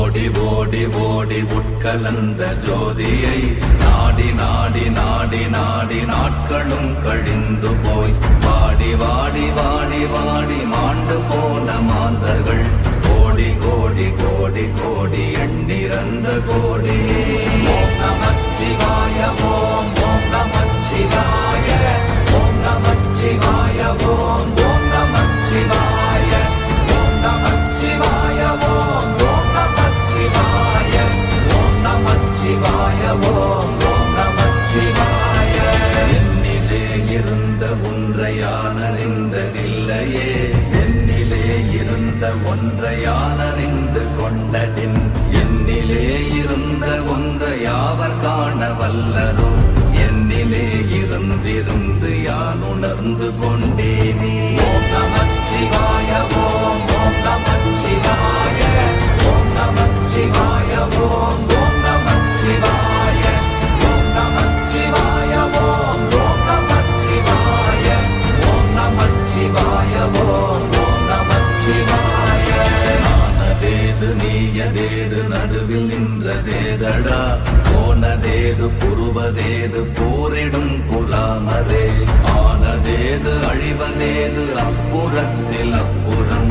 ஓடி ஓடி ஓடி உட்கலந்த ஜோதியை நாடி நாடி நாடி நாடி நாட்களும் கழிந்து போய் வாடி வாடி வாடி வாடி மாண்டு போன மாந்தர்கள் கோடி கோடி கோடி கோடி எண்ணிறந்த கோடி. ஓம் நமச்சிவாய ஓம் ஓம் நமச்சிவாய ஓம் நமச்சிவாய ஓம் ஓம் நமச்சிவாய ஓம் நமச்சிவாய ஓம் ஓம் நமச்சிவாய ஓம் நமச்சிவாய ஓம் ஓம் நமச்சிவாய. என்னிலே இருந்த ஒன்றை யான் அறிந்ததில்லையே, என்னிலே இருந்த ஒன்றை யான் அறிந்து கொண்டடின், என்னிலே இருந்த ஒன்றை யாவர் காண வல்லரோ, என்னிலே இருந்திருந்து யான் உணர்ந்து கொண்டேனே. ஓம் நமச்சிவாய ஓம் ஓம் நமச்சிவாய ஓம் நமச்சிவாய ஓம் ஓம் நமச்சிவாய ஓம் நமச்சிவாய ஓம் ஓம் நமச்சிவாய ஓம் நமச்சிவாய ஓம் ஓம் நமச்சிவாய. நானதேது நீயதேது நடுவில் நின்றதேதடா, போனதேது புருவதேது போரிடும் குலாமரே, ஆனதேது அழிவதேது அப்புறத்தில் அப்புறம்,